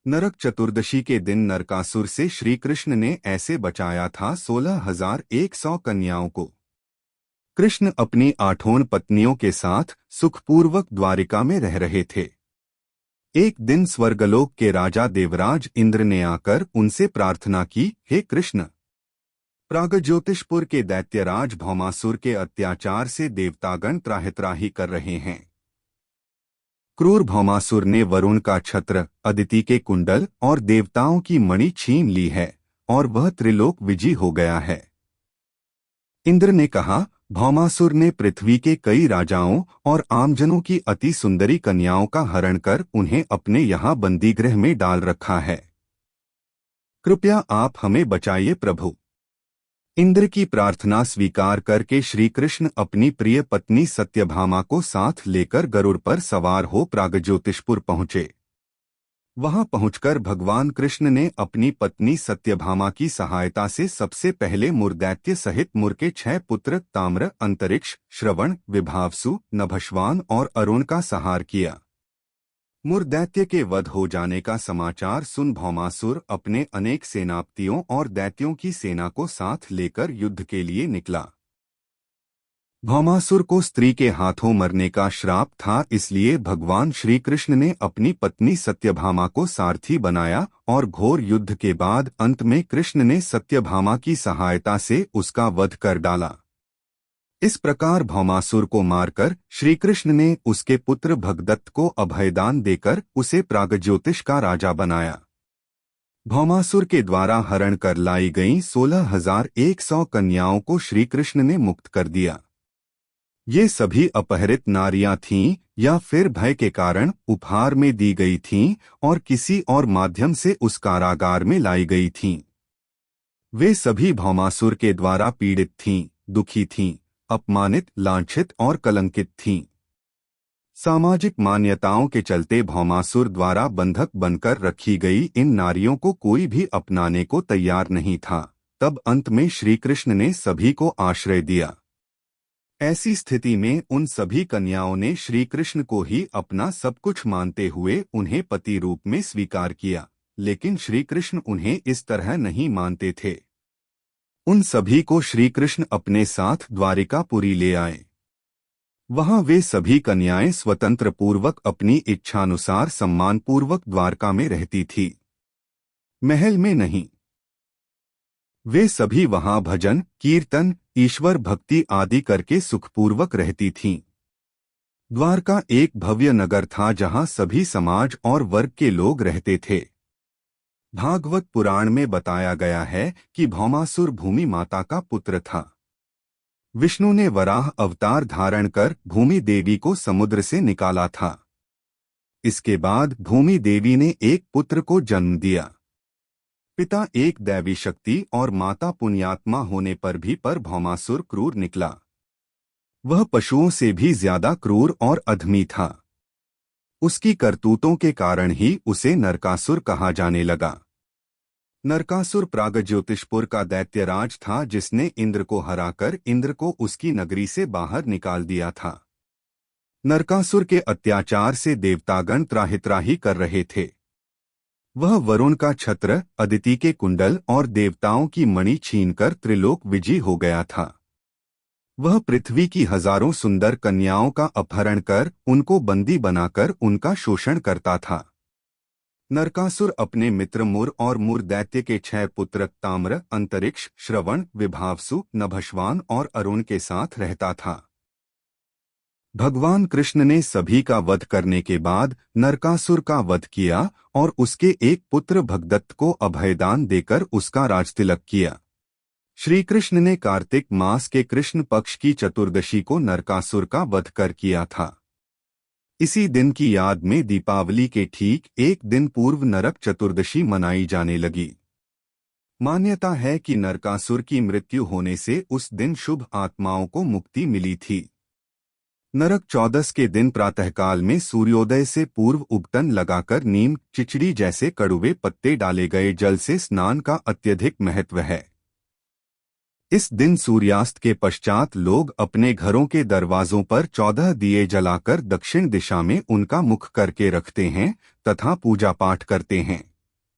नरक चतुर्दशी के दिन नरकासुर से श्री कृष्ण ने ऐसे बचाया था 16,100 कन्याओं को। कृष्ण अपनी 8 पत्नियों के साथ सुखपूर्वक द्वारिका में रह रहे थे। एक दिन स्वर्गलोक के राजा देवराज इंद्र ने आकर उनसे प्रार्थना की, हे कृष्ण, प्रागज्योतिषपुर के दैत्यराज भौमासुर के अत्याचार से देवतागण त्राहित्राही कर रहे हैं। क्रूर भौमासुर ने वरुण का छत्र, अदिति के कुंडल और देवताओं की मणि छीन ली है और वह त्रिलोक विजयी हो गया है। इंद्र ने कहा, भौमासुर ने पृथ्वी के कई राजाओं और आमजनों की अति सुंदरी कन्याओं का हरण कर उन्हें अपने यहाँ बंदीगृह में डाल रखा है। कृपया आप हमें बचाइए प्रभु। इंद्र की प्रार्थना स्वीकार करके श्री कृष्ण अपनी प्रिय पत्नी सत्यभामा को साथ लेकर गरुड़ पर सवार हो प्रागज्योतिषपुर पहुंचे। वहां पहुंचकर भगवान कृष्ण ने अपनी पत्नी सत्यभामा की सहायता से सबसे पहले मुरदैत्य सहित मुर के 6 पुत्र ताम्र, अंतरिक्ष, श्रवण, विभावसु, नभस्वान और अरुण का संहार किया। मुरदैत्य के वध हो जाने का समाचार सुन भौमासुर अपने अनेक सेनापतियों और दैत्यों की सेना को साथ लेकर युद्ध के लिए निकला। भौमासुर को स्त्री के हाथों मरने का श्राप था, इसलिए भगवान श्री कृष्ण ने अपनी पत्नी सत्यभामा को सारथी बनाया और घोर युद्ध के बाद अंत में कृष्ण ने सत्यभामा की सहायता से उसका वध कर डाला। इस प्रकार भौमासुर को मारकर श्री कृष्ण ने उसके पुत्र भगदत्त को अभयदान देकर उसे प्रागज्योतिष का राजा बनाया। भौमासुर के द्वारा हरण कर लाई गईं 16,100 कन्याओं को श्री कृष्ण ने मुक्त कर दिया। ये सभी अपहरित नारियां थीं या फिर भय के कारण उपहार में दी गई थीं और किसी और माध्यम से उस कारागार में लाई गई थीं। वे सभी भौमासुर के द्वारा पीड़ित थीं, दुखी थीं, अपमानित, लांछित और कलंकित थीं। सामाजिक मान्यताओं के चलते भौमासुर द्वारा बंधक बनकर रखी गई इन नारियों को कोई भी अपनाने को तैयार नहीं था। तब अंत में श्री कृष्ण ने सभी को आश्रय दिया। ऐसी स्थिति में उन सभी कन्याओं ने श्री कृष्ण को ही अपना सब कुछ मानते हुए उन्हें पति रूप में स्वीकार किया, लेकिन श्री कृष्ण उन्हें इस तरह नहीं मानते थे। उन सभी को श्री कृष्ण अपने साथ द्वारिकापुरी ले आए। वहां वे सभी कन्याएं स्वतंत्र पूर्वक अपनी इच्छानुसार सम्मानपूर्वक द्वारका में रहती थी, महल में नहीं। वे सभी वहां भजन, कीर्तन, ईश्वर भक्ति आदि करके सुखपूर्वक रहती थीं। द्वारका एक भव्य नगर था जहां सभी समाज और वर्ग के लोग रहते थे। भागवत पुराण में बताया गया है कि भौमासुर भूमि माता का पुत्र था। विष्णु ने वराह अवतार धारण कर भूमि देवी को समुद्र से निकाला था। इसके बाद भूमि देवी ने एक पुत्र को जन्म दिया। पिता एक दैवी शक्ति और माता पुण्यात्मा होने पर भी भौमासुर क्रूर निकला। वह पशुओं से भी ज्यादा क्रूर और अधमी था। उसकी करतूतों के कारण ही उसे नरकासुर कहा जाने लगा। नरकासुर प्रागज्योतिषपुर का दैत्यराज था जिसने इंद्र को हराकर इंद्र को उसकी नगरी से बाहर निकाल दिया था। नरकासुर के अत्याचार से देवतागण त्राहित्राही कर रहे थे। वह वरुण का छत्र, अदिति के कुंडल और देवताओं की मणि छीनकर त्रिलोक विजयी हो गया था। वह पृथ्वी की हजारों सुंदर कन्याओं का अपहरण कर उनको बंदी बनाकर उनका शोषण करता था। नरकासुर अपने मित्र मुर और मुर दैत्य के 6 पुत्र ताम्र, अंतरिक्ष, श्रवण, विभावसु, नभस्वान और अरुण के साथ रहता था। भगवान कृष्ण ने सभी का वध करने के बाद नरकासुर का वध किया और उसके एक पुत्र भगदत्त को अभयदान देकर उसका राजतिलक किया। श्री कृष्ण ने कार्तिक मास के कृष्ण पक्ष की चतुर्दशी को नरकासुर का वध कर किया था। इसी दिन की याद में दीपावली के ठीक एक दिन पूर्व नरक चतुर्दशी मनाई जाने लगी। मान्यता है कि नरकासुर की मृत्यु होने से उस दिन शुभ आत्माओं को मुक्ति मिली थी। नरक चौदस के दिन प्रातःकाल में सूर्योदय से पूर्व उबटन लगाकर नीम, चिचड़ी जैसे कड़वे पत्ते डाले गए जल से स्नान का अत्यधिक महत्व है। इस दिन सूर्यास्त के पश्चात लोग अपने घरों के दरवाजों पर 14 दिए जलाकर दक्षिण दिशा में उनका मुख करके रखते हैं तथा पूजा पाठ करते हैं।